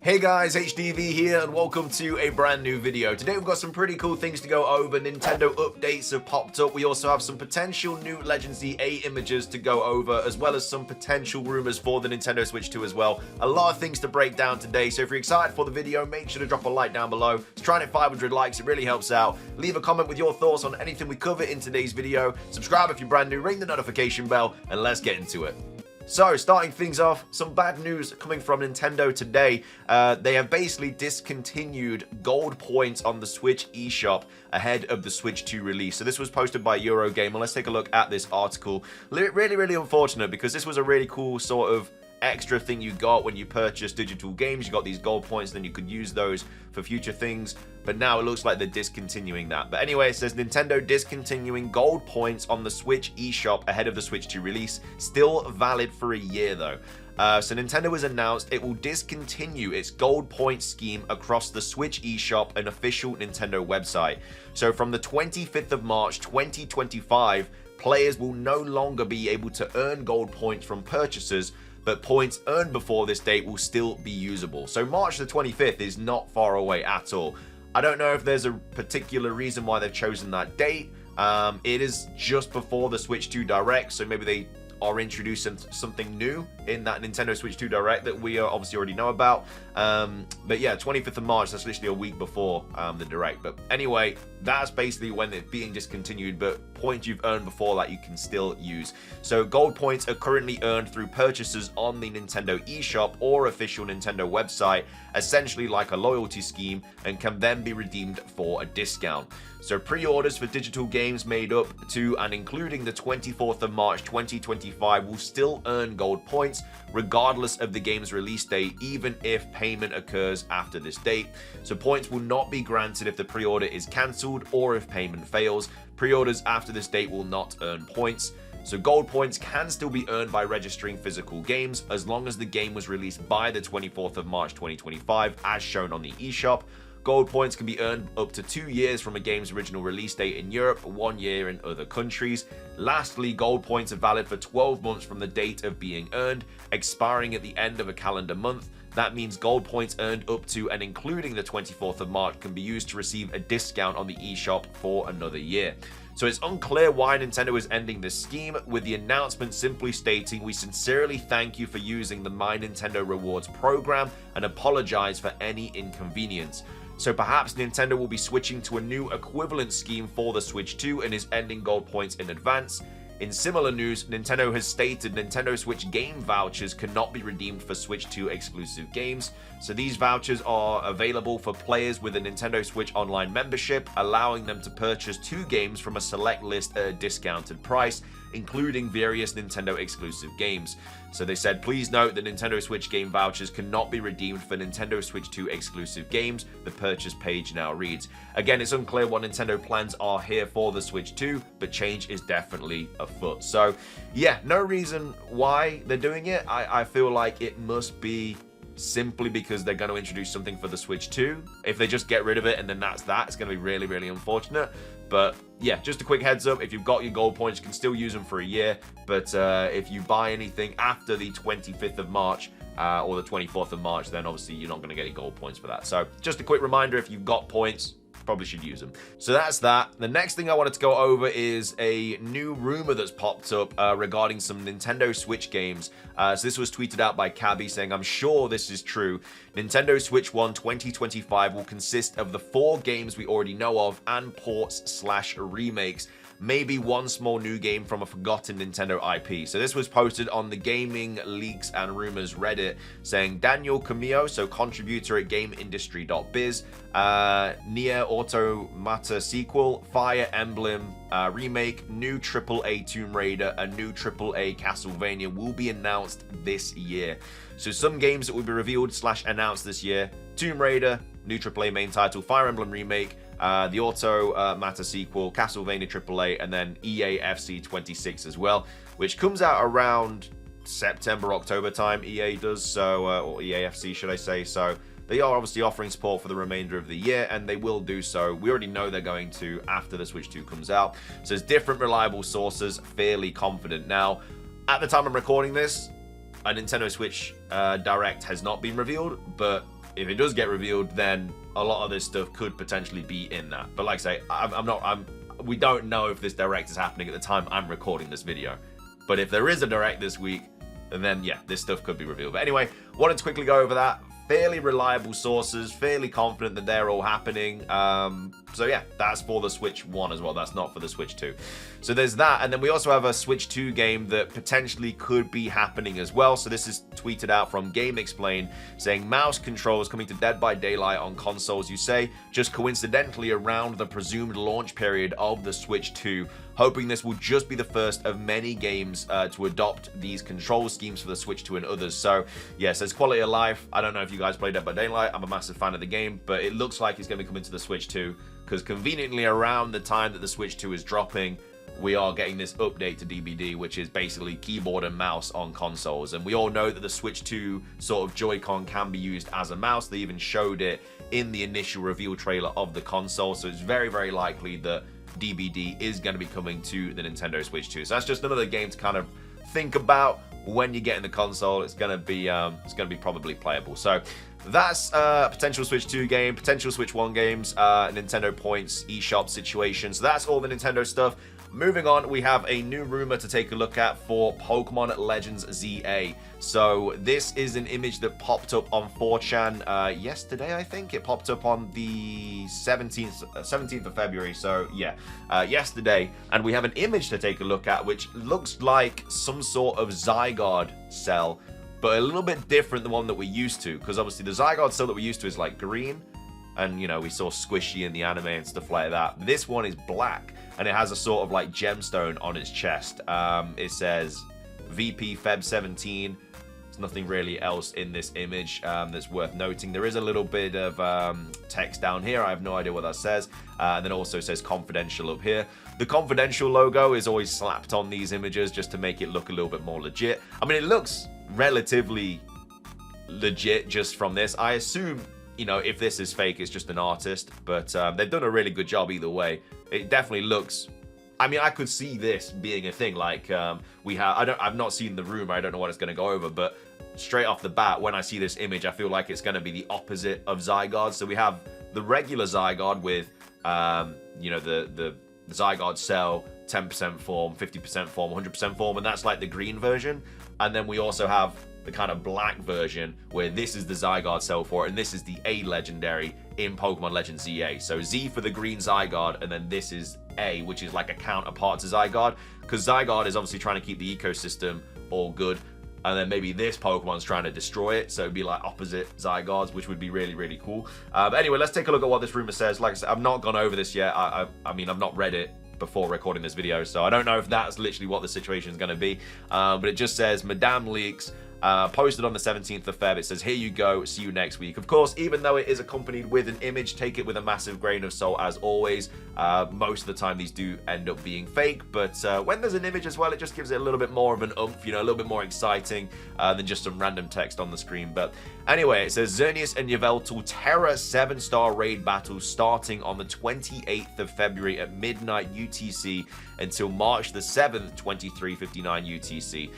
Hey guys, HDV here and welcome to a brand new video. Today we've got some pretty cool things to go over. Nintendo updates have popped up. We also have some potential new Legends Z-A images to go over, as well as some potential rumors for the Nintendo Switch 2 as well. A lot of things to break down today, so if you're excited for the video, make sure to drop a like down below. It's trying to hit 500 likes, it really helps out. Leave a comment with your thoughts on anything we cover in today's video. Subscribe if you're brand new, ring the notification bell, and let's get into it. So, starting things off, some bad news coming from Nintendo today. They have basically discontinued gold points on the Switch eShop ahead of the Switch 2 release. So this was posted by Eurogamer. Let's take a look at this article. Really unfortunate, because this was a really cool sort of extra thing you got when you purchase digital games. You got these gold points, then you could use those for future things, but now it looks like they're discontinuing that. But anyway, it says Nintendo discontinuing gold points on the Switch eShop ahead of the Switch 2 release. Still valid for a year though. So Nintendo has announced it will discontinue its gold point scheme across the Switch eShop and official Nintendo website. So from the 25th of March 2025, players will no longer be able to earn gold points from purchases, but points earned before this date will still be usable. So March the 25th is not far away at all. I don't know if there's a particular reason why they've chosen that date. It is just before the Switch 2 Direct, so maybe they are introducing something new in that Nintendo Switch 2 Direct that we obviously already know about. But yeah, 25th of March, that's literally a week before the Direct. But anyway, that's basically when it's being discontinued, but points you've earned before that you can still use. So gold points are currently earned through purchases on the Nintendo eShop or official Nintendo website, essentially like a loyalty scheme, and can then be redeemed for a discount. So pre-orders for digital games made up to and including the 24th of March 2025 will still earn gold points regardless of the game's release date, even if payment occurs after this date. So points will not be granted if the pre-order is cancelled or if payment fails. Pre-orders after this date will not earn points. So gold points can still be earned by registering physical games as long as the game was released by the 24th of March 2025 as shown on the eShop. Gold points can be earned up to 2 years from a game's original release date in Europe, 1 year in other countries. Lastly, gold points are valid for 12 months from the date of being earned, expiring at the end of a calendar month. That means gold points earned up to and including the 24th of March can be used to receive a discount on the eShop for another year. So it's unclear why Nintendo is ending this scheme, with the announcement simply stating, "We sincerely thank you for using the My Nintendo Rewards program and apologize for any inconvenience." So perhaps Nintendo will be switching to a new equivalent scheme for the Switch 2 and is ending gold points in advance. In similar news, Nintendo has stated Nintendo Switch game vouchers cannot be redeemed for Switch 2 exclusive games. So these vouchers are available for players with a Nintendo Switch Online membership, allowing them to purchase 2 games from a select list at a discounted price, including various Nintendo exclusive games. So they said, please note that Nintendo Switch game vouchers cannot be redeemed for Nintendo Switch 2 exclusive games. The purchase page now reads. Again, it's unclear what Nintendo plans are here for the Switch 2, but change is definitely afoot. So yeah, no reason why they're doing it. I feel like it must be simply because they're going to introduce something for the Switch 2. If they just get rid of it and then that's that, it's going to be really unfortunate. But yeah, just a quick heads up, if you've got your gold points, you can still use them for a year. But if you buy anything after the 25th of March or the 24th of March, then obviously you're not going to get any gold points for that. So just a quick reminder, if you've got points, probably should use them. So that's that. The next thing I wanted to go over is a new rumor that's popped up regarding some Nintendo Switch games. So this was tweeted out by Cabby saying, "I'm sure this is true. Nintendo Switch 1 2025 will consist of the 4 games we already know of and ports/remakes. Maybe one small new game from a forgotten Nintendo IP." So this was posted on the Gaming Leaks and Rumors Reddit, saying Daniel Camillo, so contributor at GameIndustry.biz, Nier Automata sequel, Fire Emblem remake, new AAA Tomb Raider, and new AAA Castlevania will be announced this year. So some games that will be revealed/announced this year: Tomb Raider, new AAA main title, Fire Emblem remake, the Automata sequel, Castlevania AAA, and then EA FC 26 as well, which comes out around September, October time, EA does, so, or EA FC should I say. So they are obviously offering support for the remainder of the year, and they will do so. We already know they're going to after the Switch 2 comes out. So there's different reliable sources, fairly confident. Now, at the time I'm recording this, a Nintendo Switch Direct has not been revealed, but if it does get revealed, then a lot of this stuff could potentially be in that. But like I say, we don't know if this direct is happening at the time I'm recording this video. But if there is a direct this week, then yeah, this stuff could be revealed. But anyway, wanted to quickly go over that. Fairly reliable sources, fairly confident that they're all happening. So yeah, that's for the Switch 1 as well. That's not for the Switch 2. So there's that, and then we also have a Switch 2 game that potentially could be happening as well. So this is tweeted out from Game Explain, saying mouse controls coming to Dead by Daylight on consoles, you say, just coincidentally around the presumed launch period of the Switch 2. Hoping this will just be the first of many games to adopt these control schemes for the Switch 2 and others. So, yes, there's quality of life. I don't know if you guys played Dead by Daylight. I'm a massive fan of the game, but it looks like it's going to be coming to the Switch 2, because conveniently around the time that the Switch 2 is dropping, we are getting this update to DBD, which is basically keyboard and mouse on consoles. And we all know that the Switch 2 sort of Joy-Con can be used as a mouse. They even showed it in the initial reveal trailer of the console. So it's very, very likely that DBD is going to be coming to the Nintendo Switch 2. So that's just another game to kind of think about when you get in the console. It's going to be probably playable. So that's potential Switch 2 game, potential Switch 1 games, Nintendo Points, eShop situation. So that's all the Nintendo stuff. Moving on, we have a new rumor to take a look at for Pokémon Legends Z-A. So this is an image that popped up on 4chan yesterday, I think. It popped up on the 17th of February, so yeah, yesterday. And we have an image to take a look at, which looks like some sort of Zygarde cell, but a little bit different than the one that we're used to, because obviously the Zygarde cell that we're used to is like green, and you know, we saw Squishy in the anime and stuff like that. This one is black, and it has a sort of like gemstone on its chest. It says VP Feb 17. There's nothing really else in this image that's worth noting. There is a little bit of text down here. I have no idea what that says. And then it also says confidential up here. The confidential logo is always slapped on these images just to make it look a little bit more legit. I mean, it looks relatively legit just from this. I assume, you know, if this is fake, it's just an artist, but they've done a really good job either way. It definitely looks, I mean, I could see this being a thing. Like I've not seen the rumor. I don't know what it's going to go over, but straight off the bat, when I see this image, I feel like it's going to be the opposite of Zygarde. So we have the regular Zygarde with, you know, the Zygarde cell, 10% form, 50% form, 100% form, and that's like the green version. And then we also have the kind of black version where this is the Zygarde cell for it, and this is the A legendary in Pokemon Legends Z-A. So Z for the green Zygarde, and then this is A, which is like a counterpart to Zygarde, because Zygarde is obviously trying to keep the ecosystem all good, and then maybe this Pokemon's trying to destroy it, so it'd be like opposite Zygardes, which would be really, really cool. But anyway, let's take a look at what this rumor says. Like I said, I've not gone over this yet. I mean, I've not read it before recording this video, so I don't know if that's literally what the situation is going to be. But it just says, Madame Leaks, posted on the 17th of Feb. It says, here you go, see you next week. Of course, even though it is accompanied with an image, take it with a massive grain of salt as always. Most of the time these do end up being fake, but when there's an image as well, it just gives it a little bit more of an oomph, you know, a little bit more exciting than just some random text on the screen. But anyway, it says Xerneas and Yveltal Terra 7-star raid battle starting on the 28th of February at midnight UTC until March the 7th, 23:59 UTC.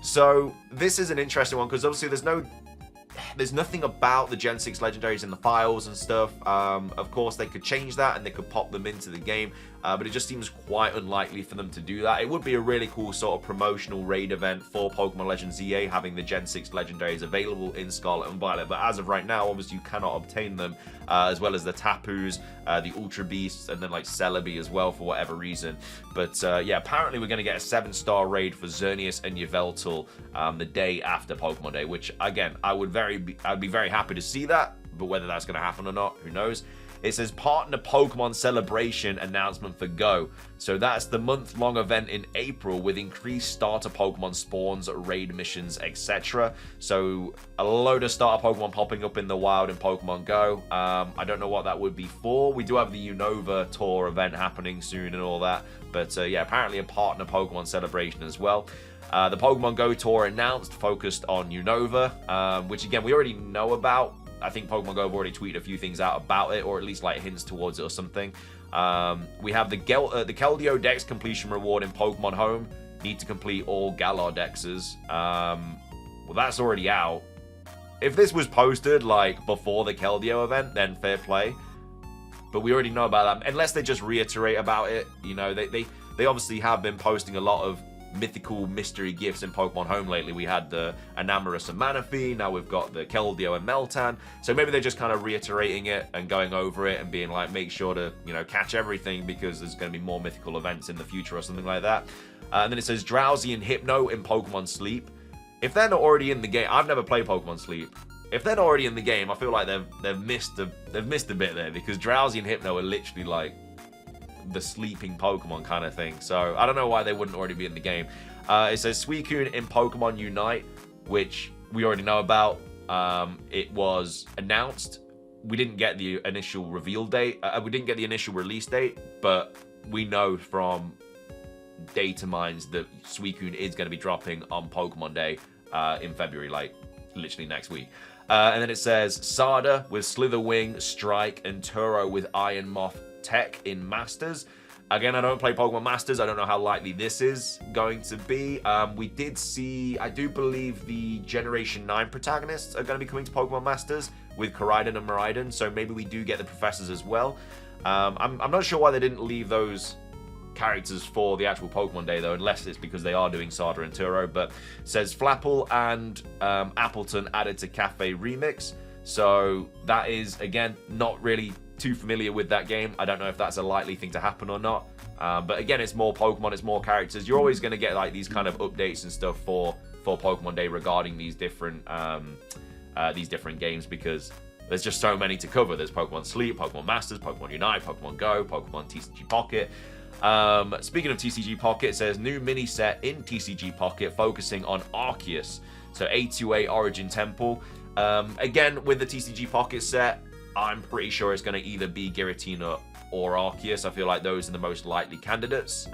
So this is an interesting one because obviously there's nothing about the Gen 6 legendaries in the files and stuff. Of course, they could change that and they could pop them into the game, but it just seems quite unlikely for them to do that. It would be a really cool sort of promotional raid event for Pokemon Legends Z-A, having the Gen 6 legendaries available in Scarlet and Violet, but as of right now, obviously you cannot obtain them, as well as the Tapus, the Ultra Beasts, and then like Celebi as well for whatever reason. But yeah, apparently we're going to get a 7-star raid for Xerneas and Yveltal the day after Pokemon Day, which again, I'd be very happy to see that, but whether that's going to happen or not, who knows. It says partner Pokemon celebration announcement for Go. So that's the month-long event in April with increased starter Pokemon spawns, raid missions, etc. So a load of starter Pokemon popping up in the wild in Pokemon Go. I don't know what that would be for. We do have the Unova tour event happening soon and all that. But yeah, apparently a partner Pokemon celebration as well. The Pokemon Go tour announced, focused on Unova, which again, we already know about. I think Pokemon Go have already tweeted a few things out about it, or at least like hints towards it or something. We have the Keldeo Dex completion reward in Pokemon Home. Need to complete all Galar Dexes. Well, that's already out. if this was posted like before the Keldeo event, then fair play. But we already know about that, unless they just reiterate about it. You know, they obviously have been posting a lot of mythical mystery gifts in Pokemon Home lately. We had the Enamorus and Manaphy, now we've got the Keldeo and Meltan. So maybe they're just kind of reiterating it and going over it and being like, make sure to, you know, catch everything because there's going to be more mythical events in the future or something like that. And then it says Drowsy and Hypno in Pokemon Sleep. If they're not already in the game, I've never played Pokemon Sleep. If they're not already in the game, I feel like they've missed a bit there, because Drowsy and Hypno are literally like the sleeping Pokemon kind of thing. So I don't know why they wouldn't already be in the game. It says Suicune in Pokemon Unite, which we already know about. It was announced. We didn't get the initial reveal date. We didn't get the initial release date, but we know from data mines that Suicune is going to be dropping on Pokemon Day in February, like literally next week. And then it says Sada with Slitherwing, Strike, and Turo with Iron Moth Tech in Masters. Again, I don't play Pokemon Masters. I don't know how likely this is going to be. We did see, I do believe the Generation 9 protagonists are going to be coming to Pokemon Masters with Koraidon and Miraidon, so maybe we do get the professors as well. I'm not sure why they didn't leave those characters for the actual Pokemon Day, though, unless it's because they are doing Sada and Turo. But it says Flapple and Appleton added to Cafe Remix. So that is, again, not really too familiar with that game. I don't know if that's a likely thing to happen or not. But again, it's more Pokemon, it's more characters. You're always going to get like these kind of updates and stuff for Pokemon Day regarding these different games, because there's just so many to cover. There's Pokemon Sleep, Pokemon Masters, Pokemon Unite, Pokemon Go, Pokemon TCG Pocket. Speaking of TCG Pocket, it says new mini set in TCG Pocket focusing on Arceus. So A2A Origin Temple. Again, with the TCG Pocket set, I'm pretty sure it's going to either be Giratina or Arceus. I feel like those are the most likely candidates,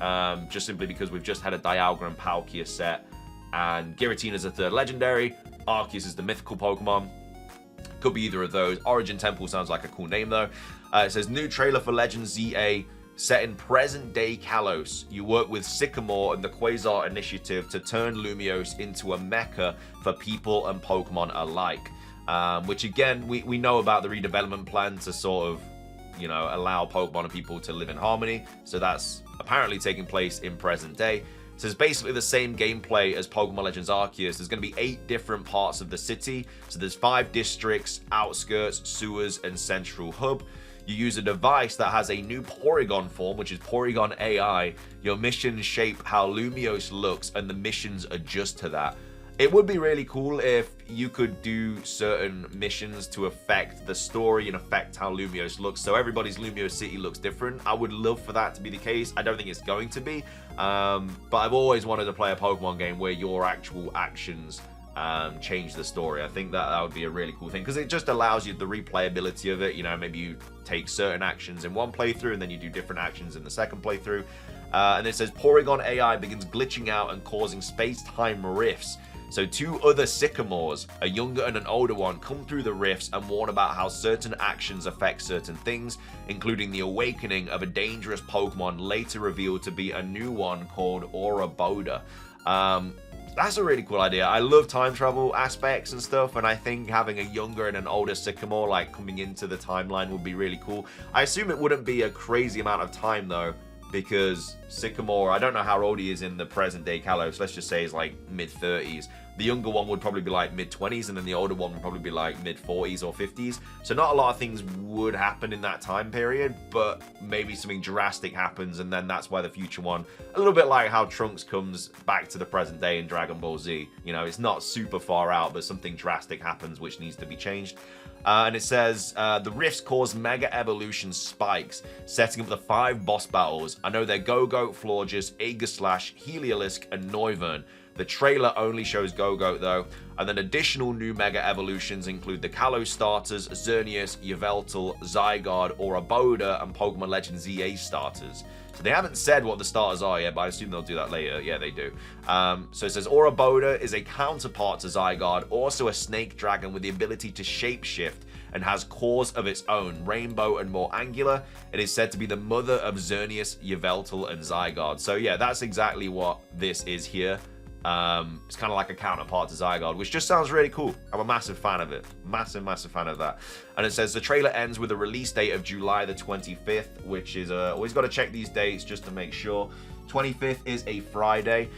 just simply because we've just had a Dialga and Palkia set, and Giratina is a third legendary, Arceus is the mythical Pokemon. Could be either of those. Origin Temple sounds like a cool name, though. It says new trailer for Legends Z-A set in present-day Kalos. You work with Sycamore and the Quasar Initiative to turn Lumiose into a mecca for people and Pokemon alike. Which, again, we know about the redevelopment plan to sort of, you know, allow Pokemon and people to live in harmony. So that's apparently taking place in present day. So it's basically the same gameplay as Pokemon Legends Arceus. There's going to be 8 different parts of the city. So there's 5 districts, outskirts, sewers, and central hub. You use a device that has a new Porygon form, which is Porygon AI. Your missions shape how Lumiose looks, and the missions adjust to that. It would be really cool if you could do certain missions to affect the story and affect how Lumiose looks. So everybody's Lumiose City looks different. I would love for that to be the case. I don't think it's going to be. But I've always wanted to play a Pokemon game where your actual actions change the story. I think that would be a really cool thing, because it just allows you the replayability of it. You know, maybe you take certain actions in one playthrough and then you do different actions in the second playthrough. And it says Porygon AI begins glitching out and causing space-time rifts. So 2 other Sycamores, a younger and an older one, come through the rifts and warn about how certain actions affect certain things, including the awakening of a dangerous Pokemon later revealed to be a new one called Auraboda. That's a really cool idea. I love time travel aspects and stuff, and I think having a younger and an older Sycamore like coming into the timeline would be really cool. I assume it wouldn't be a crazy amount of time though, because Sycamore, I don't know how old he is in the present day Kalos, let's just say he's like mid-30s. The younger one would probably be like mid-20s, and then the older one would probably be like mid-40s or 50s. So not a lot of things would happen in that time period, but maybe something drastic happens, and then that's why the future one, a little bit like how Trunks comes back to the present day in Dragon Ball Z. You know, it's not super far out, but something drastic happens which needs to be changed. And it says, the rifts cause Mega Evolution spikes, setting up the 5 boss battles. I know they're Go-Goat, Florges, Aegislash, Heliolisk, and Noivern. The trailer only shows Go-Goat though. And then additional new Mega Evolutions include the Kalos starters, Xerneas, Yveltal, Zygarde, Auraboda, and Pokemon Legends Z-A starters. So they haven't said what the starters are yet, but I assume they'll do that later. Yeah, they do. So it says Auraboda is a counterpart to Zygarde, also a snake dragon with the ability to shapeshift and has cores of its own, rainbow and more angular. It is said to be the mother of Xerneas, Yveltal, and Zygarde. So yeah, that's exactly what this is here. It's kind of like a counterpart to Zygarde, which just sounds really cool. I'm a massive fan of it. Massive fan of that. And it says the trailer ends with a release date of July the 25th, which is always got to check these dates just to make sure. 25th is a Friday.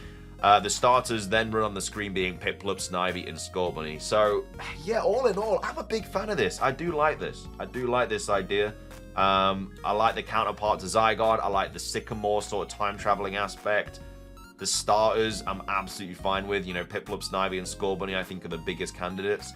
The starters then run on the screen being Piplup, Snivy, and Scorbunny. So, yeah, all in all, I'm a big fan of this. I do like this. I do like this idea. I like the counterpart to Zygarde. I like the Sycamore sort of time-traveling aspect. The starters, I'm absolutely fine with. You know, Piplup, Snivy, and Scorbunny, I think, are the biggest candidates.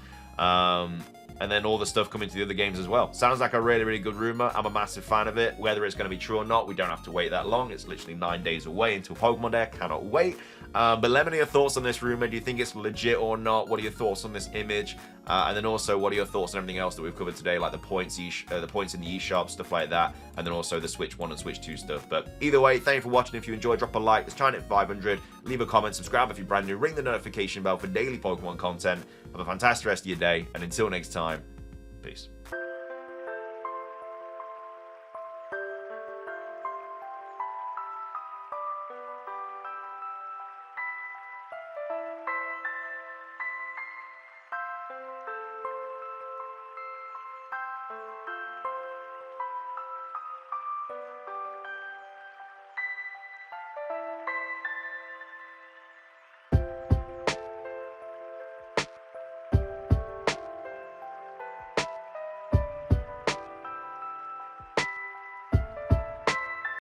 And then all the stuff coming to the other games as well. Sounds like a really good rumor. I'm a massive fan of it. Whether it's going to be true or not, we don't have to wait that long. It's literally 9 days away until Pokemon Day. I cannot wait. But let me know your thoughts on this rumor. Do you think it's legit or not? What are your thoughts on this image? And then also, what are your thoughts on everything else that we've covered today, like the points in the eShop, stuff like that, and then also the Switch 1 and Switch 2 stuff. But either way, thank you for watching. If you enjoyed, drop a like. Let's try and hit 500. Leave a comment, subscribe if you're brand new, ring the notification bell for daily Pokemon content. Have a fantastic rest of your day, and until next time, peace.